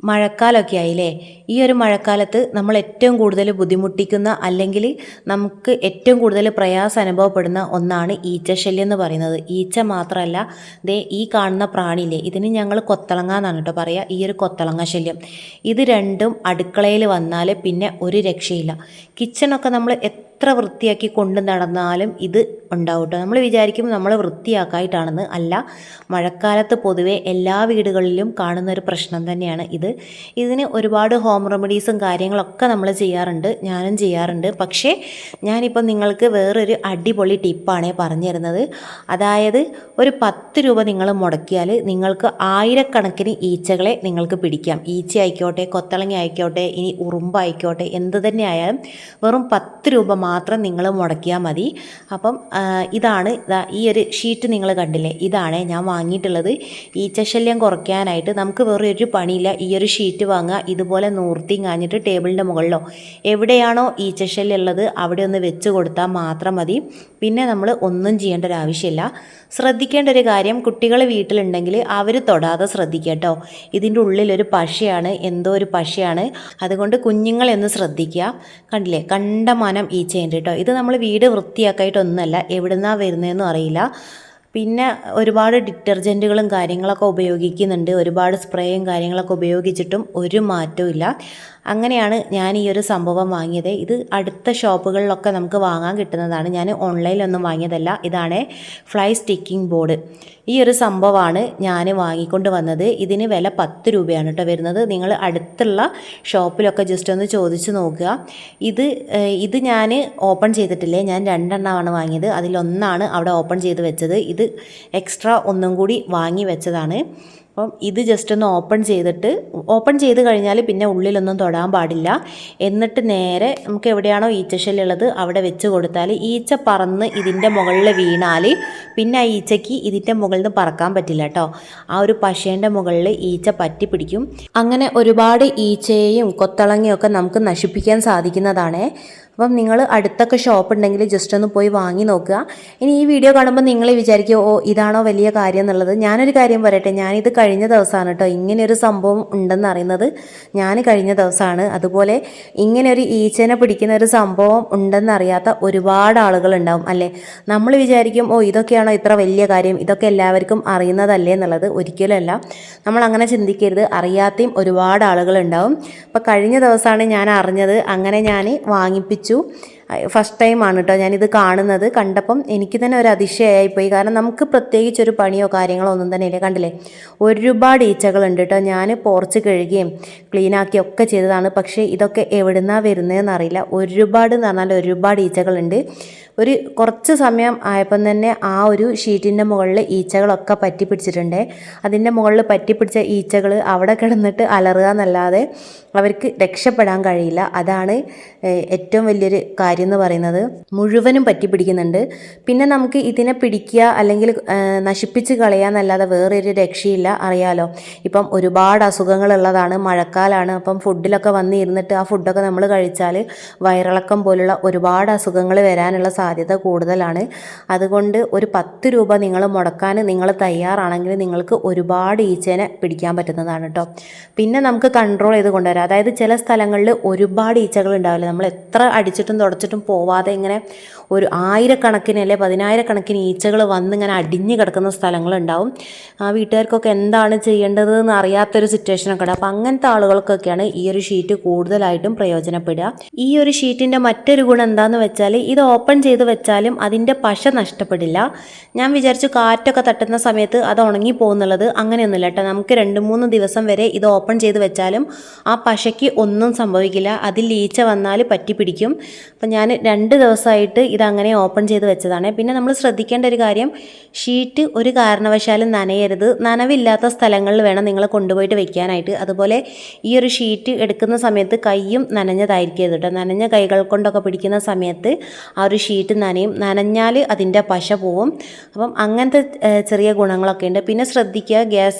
മഴക്കാലമൊക്കെ ആയില്ലേ? ഈ ഒരു മഴക്കാലത്ത് നമ്മൾ ഏറ്റവും കൂടുതൽ ബുദ്ധിമുട്ടിക്കുന്ന അല്ലെങ്കിൽ നമുക്ക് ഏറ്റവും കൂടുതൽ പ്രയാസം അനുഭവപ്പെടുന്ന ഒന്നാണ് ഈച്ചശല്യം എന്ന് പറയുന്നത്. ഈച്ച മാത്രമല്ല, ദേ ഈ കാണുന്ന പ്രാണിയില്ലേ, ഇതിന് ഞങ്ങൾ കൊത്തളങ്ങ എന്നാണ് കേട്ടോ പറയുക. ഈ ഒരു കൊത്തളങ്ങ ശല്യം, ഇത് രണ്ടും അടുക്കളയിൽ വന്നാൽ പിന്നെ ഒരു രക്ഷയില്ല. കിച്ചണൊക്കെ നമ്മൾ എത്ര വൃത്തിയാക്കി കൊണ്ട് നടന്നാലും ഇത് ഉണ്ടാവും കേട്ടോ. നമ്മൾ വിചാരിക്കും നമ്മൾ വൃത്തിയാക്കായിട്ടാണെന്ന്. അല്ല, മഴക്കാലത്ത് പൊതുവെ എല്ലാ വീടുകളിലും കാണുന്ന ഒരു പ്രശ്നം തന്നെയാണ് ഇത്. ഇതിന് ഒരുപാട് ഹോം റെമഡീസും കാര്യങ്ങളൊക്കെ നമ്മൾ ചെയ്യാറുണ്ട്, ഞാനും ചെയ്യാറുണ്ട്. പക്ഷേ ഞാനിപ്പോൾ നിങ്ങൾക്ക് വേറൊരു അടിപൊളി ടിപ്പാണ് പറഞ്ഞു തരുന്നത്. അതായത് ഒരു 10 രൂപ നിങ്ങൾ മുടക്കിയാൽ നിങ്ങൾക്ക് ആയിരക്കണക്കിന് ഈച്ചകളെ നിങ്ങൾക്ക് പിടിക്കാം. ഈച്ച ആയിക്കോട്ടെ, കൊത്തളങ്ങ ആയിക്കോട്ടെ, ഇനി ഉറുമ്പായിക്കോട്ടെ, എന്ത് തന്നെ ആയാലും വെറും 10 രൂപ മാത്രം നിങ്ങൾ മുടക്കിയാൽ മതി. അപ്പം ഇതാണ് ഈ ഒരു ഷീറ്റ് നിങ്ങൾ കണ്ടില്ലേ, ഇതാണ് ഞാൻ വാങ്ങിയിട്ടുള്ളത്. ഈച്ചശല്യം കുറയ്ക്കാനായിട്ട് നമുക്ക് വേറെ ഒരു പണിയില്ല. ഈ ഒരു ഷീറ്റ് വാങ്ങുക, ഇതുപോലെ നൂർത്തിയും കാഞ്ഞിട്ട് ടേബിളിൻ്റെ മുകളിലോ എവിടെയാണോ ഈച്ചശല്യം ഉള്ളത് അവിടെ ഒന്ന് വെച്ച് കൊടുത്താൽ മാത്രം മതി. പിന്നെ നമ്മൾ ഒന്നും ചെയ്യേണ്ട ഒരു ആവശ്യമില്ല. ശ്രദ്ധിക്കേണ്ട ഒരു കാര്യം, കുട്ടികൾ വീട്ടിലുണ്ടെങ്കിൽ അവർ തൊടാതെ ശ്രദ്ധിക്കുക കേട്ടോ. ഇതിൻ്റെ ഉള്ളിലൊരു പശയാണ്, എന്തോ ഒരു പശയാണ്. അതുകൊണ്ട് കുഞ്ഞുങ്ങളെന്ന് ശ്രദ്ധിക്കുക. കണ്ടില്ലേ, കണ്ടമാനം ഈച്ചയുണ്ട് കേട്ടോ. ഇത് നമ്മൾ വീട് വൃത്തിയാക്കായിട്ടൊന്നുമല്ല, എവിടുന്നാണ് വരുന്നതെന്നും അറിയില്ല. പിന്നെ ഒരുപാട് ഡിറ്റർജൻറ്റുകളും കാര്യങ്ങളൊക്കെ ഉപയോഗിക്കുന്നുണ്ട്, ഒരുപാട് സ്പ്രേയും കാര്യങ്ങളൊക്കെ ഉപയോഗിച്ചിട്ടും ഒരു മാറ്റവും ഇല്ല. അങ്ങനെയാണ് ഞാൻ ഈ ഒരു സംഭവം വാങ്ങിയത്. ഇത് അടുത്ത ഷോപ്പുകളിലൊക്കെ നമുക്ക് വാങ്ങാൻ കിട്ടുന്നതാണ്, ഞാൻ ഓൺലൈനിലൊന്നും വാങ്ങിയതല്ല. ഇതാണ് ഫ്ലൈ സ്റ്റിക്കിംഗ് ബോർഡ്. ഈ ഒരു സംഭവമാണ് ഞാൻ വാങ്ങിക്കൊണ്ട് വന്നത്. ഇതിന് വില 10 രൂപയാണ് കേട്ടോ വരുന്നത്. നിങ്ങൾ അടുത്തുള്ള ഷോപ്പിലൊക്കെ ജസ്റ്റ് ഒന്ന് ചോദിച്ച് നോക്കുക. ഇത് ഞാൻ ഓപ്പൺ ചെയ്തിട്ടില്ലേ, ഞാൻ 2 എണ്ണമാണ് വാങ്ങിയത്. അതിലൊന്നാണ് അവിടെ ഓപ്പൺ ചെയ്ത് വെച്ചത്. ഇത് എക്സ്ട്രാ ഒന്നും കൂടി വാങ്ങി വെച്ചതാണ്. അപ്പം ഇത് ജസ്റ്റ് ഒന്ന് ഓപ്പൺ ചെയ്ത് കഴിഞ്ഞാൽ പിന്നെ ഉള്ളിലൊന്നും തൊടാൻ പാടില്ല. എന്നിട്ട് നേരെ നമുക്ക് എവിടെയാണോ ഈച്ചശല്യം ഉള്ളത് അവിടെ വെച്ച് കൊടുത്താൽ ഈച്ച പറന്ന് ഇതിൻ്റെ മുകളിൽ വീണാൽ പിന്നെ ആ ഈച്ചയ്ക്ക് ഇതിൻ്റെ മുകളിൽ നിന്ന് പറക്കാൻ പറ്റില്ല കേട്ടോ. ആ ഒരു പശേൻ്റെ മുകളിൽ ഈച്ച പറ്റി പിടിക്കും. അങ്ങനെ ഒരുപാട് ഈച്ചയെയും കൊത്തളങ്ങയും ഒക്കെ നമുക്ക് നശിപ്പിക്കാൻ സാധിക്കുന്നതാണ്. അപ്പം നിങ്ങൾ അടുത്തൊക്കെ ഷോപ്പ് ഉണ്ടെങ്കിൽ ജസ്റ്റ് ഒന്ന് പോയി വാങ്ങി നോക്കുക. ഇനി ഈ വീഡിയോ കാണുമ്പോൾ നിങ്ങൾ വിചാരിക്കുക, ഓ ഇതാണോ വലിയ കാര്യം എന്നുള്ളത്. ഞാനൊരു കാര്യം പറയട്ടെ, ഞാനിത് കഴിഞ്ഞ ദിവസമാണ് കേട്ടോ ഇങ്ങനെയൊരു സംഭവം ഉണ്ടെന്ന് അറിയുന്നത്. ഞാൻ കഴിഞ്ഞ ദിവസമാണ്. അതുപോലെ ഇങ്ങനെ ഒരു ഈച്ചനെ പിടിക്കുന്ന ഒരു സംഭവം ഉണ്ടെന്നറിയാത്ത ഒരുപാട് ആളുകളുണ്ടാവും അല്ലേ. നമ്മൾ വിചാരിക്കും, ഓ ഇതൊക്കെയാണോ ഇത്ര വലിയ കാര്യം, ഇതൊക്കെ എല്ലാവർക്കും അറിയുന്നതല്ലേ എന്നുള്ളത്. ഒരിക്കലുമല്ല, നമ്മൾ അങ്ങനെ ചിന്തിക്കരുത്. അറിയാത്തയും ഒരുപാട് ആളുകളുണ്ടാവും. അപ്പോൾ കഴിഞ്ഞ ദിവസമാണ് ഞാൻ അറിഞ്ഞത്. അങ്ങനെ ഞാൻ വാങ്ങിപ്പിച്ചു. ഫസ്റ്റ് ടൈമാണ് കേട്ടോ ഞാനിത് കാണുന്നത്. കണ്ടപ്പം എനിക്ക് തന്നെ ഒരു അതിശയമായിപ്പോയി. കാരണം നമുക്ക് പ്രത്യേകിച്ചൊരു പണിയോ കാര്യങ്ങളോ ഒന്നും തന്നെ ഇല്ല. കണ്ടില്ലേ, ഒരുപാട് ഈച്ചകളുണ്ട് കേട്ടോ. ഞാൻ പോർച്ച് കഴുകുകയും ക്ലീനാക്കുകയും ഒക്കെ ചെയ്തതാണ്. പക്ഷേ ഇതൊക്കെ എവിടുന്നാണ് വരുന്നതെന്ന് അറിയില്ല. ഒരുപാട് എന്ന് പറഞ്ഞാൽ ഒരുപാട് ഈച്ചകളുണ്ട്. ഒരു കുറച്ച് സമയം ആയപ്പം തന്നെ ആ ഒരു ഷീറ്റിൻ്റെ മുകളിൽ ഈച്ചകളൊക്കെ പറ്റി പിടിച്ചിട്ടുണ്ട്. അതിൻ്റെ മുകളിൽ പറ്റി പിടിച്ച ഈച്ചകൾ അവിടെ കിടന്നിട്ട് അലറുക എന്നല്ലാതെ അവർക്ക് രക്ഷപ്പെടാൻ കഴിയില്ല. അതാണ് ഏറ്റവും വലിയൊരു കാര്യം എന്ന് പറയുന്നത്. മുഴുവനും പറ്റി പിടിക്കുന്നുണ്ട്. പിന്നെ നമുക്ക് ഇതിനെ പിടിക്കുക അല്ലെങ്കിൽ നശിപ്പിച്ച് കളയാന്നല്ലാതെ വേറൊരു രക്ഷയില്ല. അറിയാലോ, ഇപ്പം ഒരുപാട് അസുഖങ്ങളുള്ളതാണ്, മഴക്കാലമാണ്. അപ്പം ഫുഡിലൊക്കെ വന്നിരുന്നിട്ട് ആ ഫുഡൊക്കെ നമ്മൾ കഴിച്ചാൽ വയറിളക്കം പോലുള്ള ഒരുപാട് അസുഖങ്ങൾ വരാനുള്ള സാധ്യത കൂടുതലാണ്. അതുകൊണ്ട് ഒരു 10 രൂപ നിങ്ങൾ മുടക്കാൻ നിങ്ങൾ തയ്യാറാണെങ്കിൽ നിങ്ങൾക്ക് ഒരുപാട് ഈച്ചേനെ പിടിക്കാൻ പറ്റുന്നതാണ് കേട്ടോ. പിന്നെ നമുക്ക് കൺട്രോൾ ചെയ്ത് കൊണ്ടുവരാം. അതായത് ചില സ്ഥലങ്ങളിൽ ഒരുപാട് ഈച്ചകൾ ഉണ്ടാവില്ല. നമ്മൾ എത്ര അടിച്ചിട്ടും തുടച്ചിട്ടും പോവാതെ ഇങ്ങനെ ഒരു 1000കണക്കിന് അല്ലെ 10000കണക്കിന് ഈച്ചകൾ വന്ന് ഇങ്ങനെ അടിഞ്ഞു കിടക്കുന്ന സ്ഥലങ്ങളുണ്ടാവും. ആ വീട്ടുകാർക്കൊക്കെ എന്താണ് ചെയ്യേണ്ടതെന്ന് അറിയാത്തൊരു സിറ്റുവേഷനൊക്കെ ഉണ്ട്. അപ്പോൾ അങ്ങനത്തെ ആളുകൾക്കൊക്കെയാണ് ഈ ഒരു ഷീറ്റ് കൂടുതലായിട്ടും പ്രയോജനപ്പെടുക. ഈ ഒരു ഷീറ്റിൻ്റെ മറ്റൊരു ഗുണം എന്താണെന്ന് വെച്ചാൽ ഇത് ഓപ്പൺ ചെയ്ത് വെച്ചാലും അതിൻ്റെ പശ നഷ്ടപ്പെടില്ല. ഞാൻ വിചാരിച്ചു കാറ്റൊക്കെ തട്ടുന്ന സമയത്ത് അത് ഉണങ്ങി പോകുന്നുള്ളത്. അങ്ങനെയൊന്നുമില്ല കേട്ടോ. നമുക്ക് 2-3 ദിവസം വരെ ഇത് ഓപ്പൺ ചെയ്ത് വെച്ചാലും ആ പശയ്ക്ക് ഒന്നും സംഭവിക്കില്ല. അതിൽ ഈച്ച വന്നാൽ പറ്റി പിടിക്കും. അപ്പം ഞാൻ 2 ദിവസമായിട്ട് ഇതങ്ങനെ ഓപ്പൺ ചെയ്ത് വെച്ചതാണ്. പിന്നെ നമ്മൾ ശ്രദ്ധിക്കേണ്ട ഒരു കാര്യം, ഷീറ്റ് ഒരു കാരണവശാലും നനയരുത്. നനവില്ലാത്ത സ്ഥലങ്ങളിൽ വേണം നിങ്ങൾ കൊണ്ടുപോയിട്ട് വെക്കാനായിട്ട്. അതുപോലെ ഈ ഒരു ഷീറ്റ് എടുക്കുന്ന സമയത്ത് കൈയും നനഞ്ഞതായിരിക്കരുത് കേട്ടോ. നനഞ്ഞ കൈകൾ കൊണ്ടൊക്കെ പിടിക്കുന്ന സമയത്ത് ആ ഒരു ഷീറ്റ് നനയും. നനഞ്ഞാൽ അതിൻ്റെ പശ പോവും. അപ്പം അങ്ങനത്തെ ചെറിയ ഗുണങ്ങളൊക്കെ ഉണ്ട്. പിന്നെ ശ്രദ്ധിക്കുക,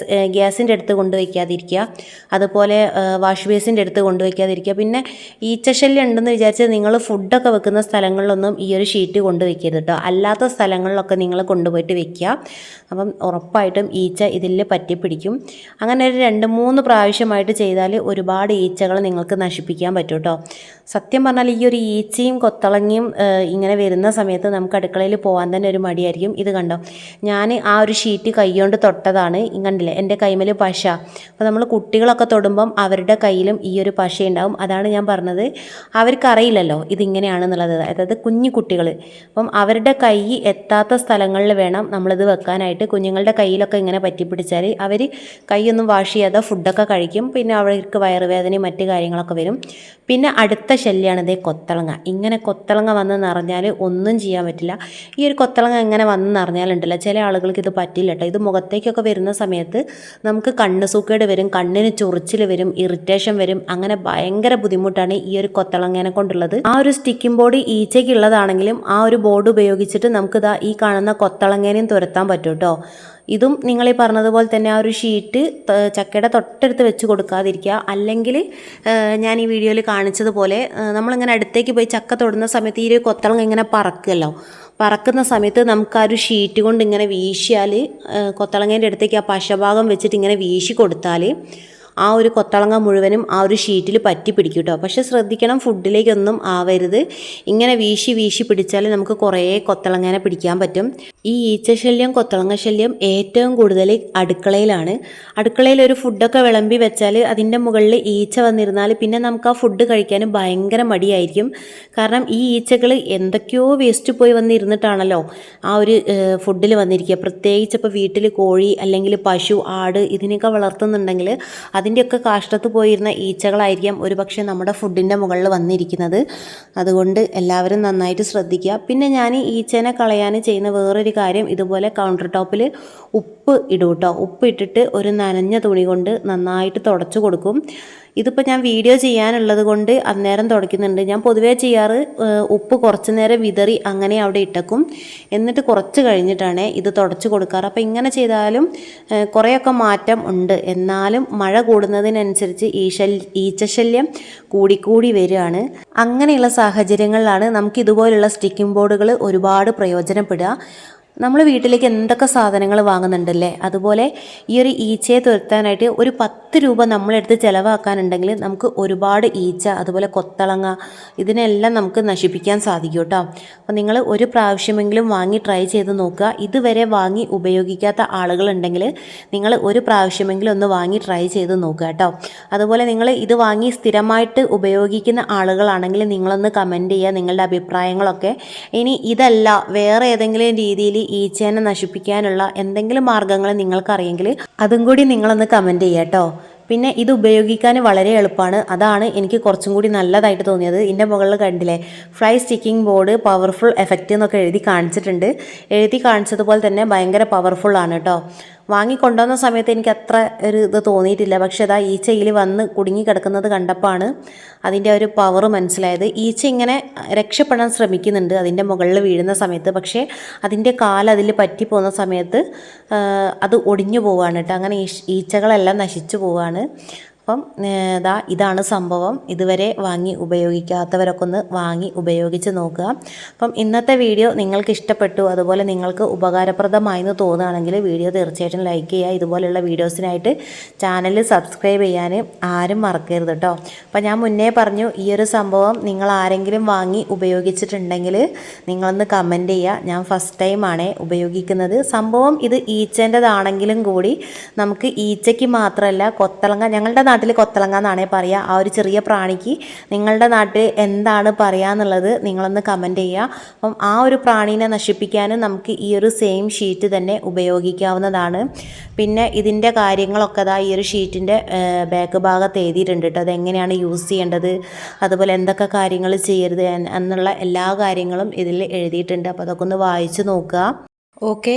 ഗ്യാസിൻ്റെ അടുത്ത് കൊണ്ടുവയ്ക്കാതിരിക്കുക. അതുപോലെ വാഷ് ബേസിൻ്റെ അടുത്ത് കൊണ്ടുവയ്ക്കാതിരിക്കുക. പിന്നെ ഈച്ചശല്യം ഉണ്ടെന്ന് വിചാരിച്ച് നിങ്ങൾ ഫുഡൊക്കെ ചെടികളൊക്കെ വെക്കുന്ന സ്ഥലങ്ങളിലൊന്നും ഈ ഒരു ഷീറ്റ് കൊണ്ടുവയ്ക്കരുത് കേട്ടോ. അല്ലാത്ത സ്ഥലങ്ങളിലൊക്കെ നിങ്ങൾ കൊണ്ടുപോയിട്ട് വെക്കുക. അപ്പം ഉറപ്പായിട്ടും ഈച്ച ഇതിൽ പറ്റിപ്പിടിക്കും. അങ്ങനെ ഒരു 2-3 പ്രാവശ്യമായിട്ട് ചെയ്താൽ ഒരുപാട് ഈച്ചകൾ നിങ്ങൾക്ക് നശിപ്പിക്കാൻ പറ്റും കേട്ടോ. സത്യം പറഞ്ഞാൽ ഈ ഒരു ഈച്ചയും കൊത്തളങ്ങയും ഇങ്ങനെ വരുന്ന സമയത്ത് നമുക്ക് അടുക്കളയിൽ പോകാൻ തന്നെ ഒരു മടിയായിരിക്കും. ഇത് കണ്ടോ, ഞാൻ ആ ഒരു ഷീറ്റ് കൈകൊണ്ട് തൊട്ടതാണ്. കണ്ടില്ലേ എൻ്റെ കൈമേൽ പശ. അപ്പോൾ നമ്മൾ കുട്ടികളൊക്കെ തൊടുമ്പം അവരുടെ കയ്യിലും ഈ ഒരു പശ ഉണ്ടാവും. അതാണ് ഞാൻ പറഞ്ഞത്, അവർക്കറിയില്ലല്ലോ ഇതിങ്ങനെയാണെന്നുള്ളത്, അതായത് കുഞ്ഞു കുട്ടികൾ. അപ്പം അവരുടെ കൈ എത്താത്ത സ്ഥലങ്ങളിൽ വേണം നമ്മളിത് വെക്കാനായിട്ട്. കുഞ്ഞുങ്ങളുടെ കയ്യിലൊക്കെ ഇങ്ങനെ പറ്റിപ്പിടിച്ചാൽ അവർ കൈയൊന്നും വാഷ് ചെയ്യാതെ ഫുഡൊക്കെ കഴിക്കും. പിന്നെ അവർക്ക് വയറുവേദനയും മറ്റു കാര്യങ്ങളൊക്കെ വരും. പിന്നെ അടുത്ത ശല്യമാണ് ഇതേ കൊത്തളങ്ങ. ഇങ്ങനെ കൊത്തളങ്ങ വന്ന് നിറഞ്ഞാൽ ഒന്നും ചെയ്യാൻ പറ്റില്ല. ഈ ഒരു കൊത്തളങ്ങ ഇങ്ങനെ വന്ന് നിറഞ്ഞാലുണ്ടല്ലോ, ചില ആളുകൾക്ക് ഇത് പറ്റില്ല കേട്ടോ. ഇത് മുഖത്തേക്കൊക്കെ വരുന്ന സമയത്ത് നമുക്ക് കണ്ണ് സൂക്കേട് വരും, കണ്ണിന് ചൊറിച്ചിൽ വരും, ഇറിറ്റേഷൻ വരും. അങ്ങനെ ഭയങ്കര ബുദ്ധിമുട്ടാണ് ഈ ഒരു കൊത്തളങ്ങനെ കൊണ്ടുള്ളത്. ആ ഒരു സ്റ്റിക്കിംഗ് ബോർഡ് ഈച്ചയ്ക്കുള്ളതാണെങ്കിലും ആ ഒരു ബോർഡ് ഉപയോഗിച്ചിട്ട് നമുക്കിതാ ഈ കാണുന്ന കൊത്തളങ്ങേനെയും തുരത്താൻ പറ്റും കേട്ടോ. ഇതും നിങ്ങളീ പറഞ്ഞതുപോലെ തന്നെ ആ ഒരു ഷീറ്റ് ചക്കയുടെ തൊട്ടടുത്ത് വെച്ച് കൊടുക്കാതിരിക്കുക. അല്ലെങ്കിൽ ഞാൻ ഈ വീഡിയോയിൽ കാണിച്ചതുപോലെ നമ്മളിങ്ങനെ അടുത്തേക്ക് പോയി ചക്ക തൊടുന്ന സമയത്ത് ഈ ഒരു കൊത്തളങ്ങ ഇങ്ങനെ പറക്കുമല്ലോ, പറക്കുന്ന സമയത്ത് നമുക്ക് ആ ഒരു ഷീറ്റ് കൊണ്ട് ഇങ്ങനെ വീശിയാൽ, കൊത്തളങ്ങേൻ്റെ അടുത്തേക്ക് ആ പശഭാഗം വെച്ചിട്ട് ഇങ്ങനെ വീശി കൊടുത്താൽ ആ ഒരു കൊത്തളങ്ങ മുഴുവനും ആ ഒരു ഷീറ്റിൽ പറ്റി പിടിക്കും കേട്ടോ. പക്ഷേ ശ്രദ്ധിക്കണം, ഫുഡിലേക്കൊന്നും ആവരുത്. ഇങ്ങനെ വീശി വീശി പിടിച്ചാൽ നമുക്ക് കുറേ കൊത്തളങ്ങനെ പിടിക്കാൻ പറ്റും. ഈ ഈച്ചശല്യം, കൊത്തളങ്ങ ശല്യം ഏറ്റവും കൂടുതൽ അടുക്കളയിലാണ്. അടുക്കളയിൽ ഒരു ഫുഡൊക്കെ വിളമ്പി വെച്ചാൽ അതിൻ്റെ മുകളിൽ ഈച്ച വന്നിരുന്നാൽ പിന്നെ നമുക്ക് ആ ഫുഡ് കഴിക്കാനും ഭയങ്കര മടിയായിരിക്കും. കാരണം ഈ ഈച്ചകൾ എന്തൊക്കെയോ വേസ്റ്റ് പോയി വന്നിരുന്നിട്ടാണല്ലോ ആ ഒരു ഫുഡിൽ വന്നിരിക്കുക. പ്രത്യേകിച്ച് ഇപ്പോൾ വീട്ടിൽ കോഴി അല്ലെങ്കിൽ പശു, ആട് ഇതിനൊക്കെ വളർത്തുന്നുണ്ടെങ്കിൽ അതിൻ്റെയൊക്കെ കാഷ്ടത്ത് പോയിരുന്ന ഈച്ചകളായിരിക്കാം ഒരുപക്ഷെ നമ്മുടെ ഫുഡിൻ്റെ മുകളിൽ വന്നിരിക്കുന്നത്. അതുകൊണ്ട് എല്ലാവരും നന്നായിട്ട് ശ്രദ്ധിക്കുക. പിന്നെ ഞാൻ ഈച്ചേനെ കളയാൻ ചെയ്യുന്ന വേറൊരു കാര്യം, ഇതുപോലെ കൗണ്ടർ ടോപ്പിൽ ഉപ്പ് ഇടും കേട്ടോ. ഉപ്പ് ഇട്ടിട്ട് ഒരു നനഞ്ഞ തുണി കൊണ്ട് നന്നായിട്ട് തുടച്ചു കൊടുക്കും. ഇതിപ്പോൾ ഞാൻ വീഡിയോ ചെയ്യാനുള്ളത് കൊണ്ട് അന്നേരം തുടയ്ക്കുന്നുണ്ട്. ഞാൻ പൊതുവേ ചെയ്യാറ് ഉപ്പ് കുറച്ച് നേരം വിതറി അങ്ങനെ അവിടെ ഇട്ടേക്കും. എന്നിട്ട് കുറച്ച് കഴിഞ്ഞിട്ടാണ് ഇത് തുടച്ച് കൊടുക്കാറ്. അപ്പോൾ ഇങ്ങനെ ചെയ്താലും കുറേയൊക്കെ മാറ്റം ഉണ്ട്. എന്നാലും മഴ കൂടുന്നതിനനുസരിച്ച് ഈച്ചശല്യം കൂടിക്കൂടി വരികയാണ്. അങ്ങനെയുള്ള സാഹചര്യങ്ങളിലാണ് നമുക്ക് ഇതുപോലുള്ള സ്റ്റിക്കിംഗ് ബോർഡുകൾ ഒരുപാട് പ്രയോജനപ്പെടുക. നമ്മൾ വീട്ടിലേക്ക് എന്തൊക്കെ സാധനങ്ങൾ വാങ്ങുന്നുണ്ടല്ലേ, അതുപോലെ ഈ ഒരു ഈച്ചയെ തുരത്താനായിട്ട് ഒരു 10 രൂപ നമ്മളെടുത്ത് ചിലവാക്കാനുണ്ടെങ്കിൽ നമുക്ക് ഒരുപാട് ഈച്ച, അതുപോലെ കൊത്തളങ്ങ ഇതിനെല്ലാം നമുക്ക് നശിപ്പിക്കാൻ സാധിക്കും കേട്ടോ. അപ്പോൾ നിങ്ങൾ ഒരു പ്രാവശ്യമെങ്കിലും വാങ്ങി ട്രൈ ചെയ്ത് നോക്കുക. ഇതുവരെ വാങ്ങി ഉപയോഗിക്കാത്ത ആളുകളുണ്ടെങ്കിൽ നിങ്ങൾ ഒരു പ്രാവശ്യമെങ്കിലും ഒന്ന് വാങ്ങി ട്രൈ ചെയ്ത് നോക്കുക കേട്ടോ. അതുപോലെ നിങ്ങൾ ഇത് വാങ്ങി സ്ഥിരമായിട്ട് ഉപയോഗിക്കുന്ന ആളുകളാണെങ്കിൽ നിങ്ങളൊന്ന് കമൻറ്റ് ചെയ്യുക നിങ്ങളുടെ അഭിപ്രായങ്ങളൊക്കെ. ഇനി ഇതല്ല വേറെ ഏതെങ്കിലും രീതിയിൽ ഈച്ചേനെ നശിപ്പിക്കാനുള്ള എന്തെങ്കിലും മാർഗ്ഗങ്ങൾ നിങ്ങൾക്കറിയെങ്കിൽ അതും കൂടി നിങ്ങളൊന്ന് കമൻറ്റ് ചെയ്യുക കേട്ടോ. പിന്നെ ഇത് ഉപയോഗിക്കാൻ വളരെ എളുപ്പമാണ്. അതാണ് എനിക്ക് കുറച്ചും കൂടി നല്ലതായിട്ട് തോന്നിയത്. ഇതിൻ്റെ മുകളിൽ കണ്ടില്ലേ, fly sticking board powerful effect എന്നൊക്കെ എഴുതി കാണിച്ചിട്ടുണ്ട്. എഴുതി കാണിച്ചതുപോലെ തന്നെ ഭയങ്കര പവർഫുള്ളാണ് കേട്ടോ. വാങ്ങിക്കൊണ്ടുവന്ന സമയത്ത് എനിക്ക് അത്ര ഒരു ഇത് തോന്നിയിട്ടില്ല. പക്ഷേ അതാ ഈച്ചയിൽ വന്ന് കുടുങ്ങി കിടക്കുന്നത് കണ്ടപ്പോഴാണ് അതിൻ്റെ ഒരു പവർ മനസ്സിലായത്. ഈച്ച ഇങ്ങനെ രക്ഷപ്പെടാൻ ശ്രമിക്കുന്നുണ്ട് അതിൻ്റെ മുകളിൽ വീഴുന്ന സമയത്ത്. പക്ഷേ അതിൻ്റെ അതിൽ പറ്റി പോകുന്ന സമയത്ത് അത് ഒടിഞ്ഞു പോവുകയാണ് കേട്ടോ. അങ്ങനെ ഈച്ചകളെല്ലാം നശിച്ചു പോവുകയാണ്. അപ്പം ഇതാണ് സംഭവം. ഇതുവരെ വാങ്ങി ഉപയോഗിക്കാത്തവരൊക്കെ ഒന്ന് വാങ്ങി ഉപയോഗിച്ച് നോക്കുക. അപ്പം ഇന്നത്തെ വീഡിയോ നിങ്ങൾക്ക് ഇഷ്ടപ്പെട്ടു, അതുപോലെ നിങ്ങൾക്ക് ഉപകാരപ്രദമായെന്ന് തോന്നുകയാണെങ്കിൽ വീഡിയോ തീർച്ചയായിട്ടും ലൈക്ക് ചെയ്യുക. ഇതുപോലെയുള്ള വീഡിയോസിനായിട്ട് ചാനൽ സബ്സ്ക്രൈബ് ചെയ്യാൻ ആരും മറക്കരുത് കേട്ടോ. അപ്പം ഞാൻ മുന്നേ പറഞ്ഞു, ഈ ഒരു സംഭവം നിങ്ങൾ ആരെങ്കിലും വാങ്ങി ഉപയോഗിച്ചിട്ടുണ്ടെങ്കിൽ നിങ്ങളൊന്ന് കമൻറ്റ് ചെയ്യുക. ഞാൻ ഫസ്റ്റ് ടൈമാണ് ഉപയോഗിക്കുന്നത്. സംഭവം ഇത് ഈച്ചേൻ്റെതാണെങ്കിലും കൂടി നമുക്ക് ഈച്ചയ്ക്ക് മാത്രമല്ല, കൊത്തളങ്ങ, ഞങ്ങളുടെ നാട്ടിൽ കൊത്തളങ്ങ എന്നാണേ പറയുക. ആ ഒരു ചെറിയ പ്രാണിക്ക് നിങ്ങളുടെ നാട്ടിൽ എന്താണ് പറയുക എന്നുള്ളത് നിങ്ങളൊന്ന് കമൻറ്റ് ചെയ്യുക. അപ്പം ആ ഒരു പ്രാണീനെ നശിപ്പിക്കാനും നമുക്ക് ഈ ഒരു സെയിം ഷീറ്റ് തന്നെ ഉപയോഗിക്കാവുന്നതാണ്. പിന്നെ ഇതിൻ്റെ കാര്യങ്ങളൊക്കെ ഈ ഒരു ഷീറ്റിൻ്റെ ബാക്ക് ഭാഗത്ത് എഴുതിയിട്ടുണ്ട് കേട്ടോ. അതെങ്ങനെയാണ് യൂസ് ചെയ്യേണ്ടത്, അതുപോലെ എന്തൊക്കെ കാര്യങ്ങൾ ചെയ്യരുത് എന്നുള്ള എല്ലാ കാര്യങ്ങളും ഇതിൽ എഴുതിയിട്ടുണ്ട്. അപ്പോൾ അതൊക്കെ ഒന്ന് വായിച്ച് നോക്കുക. ഓക്കെ.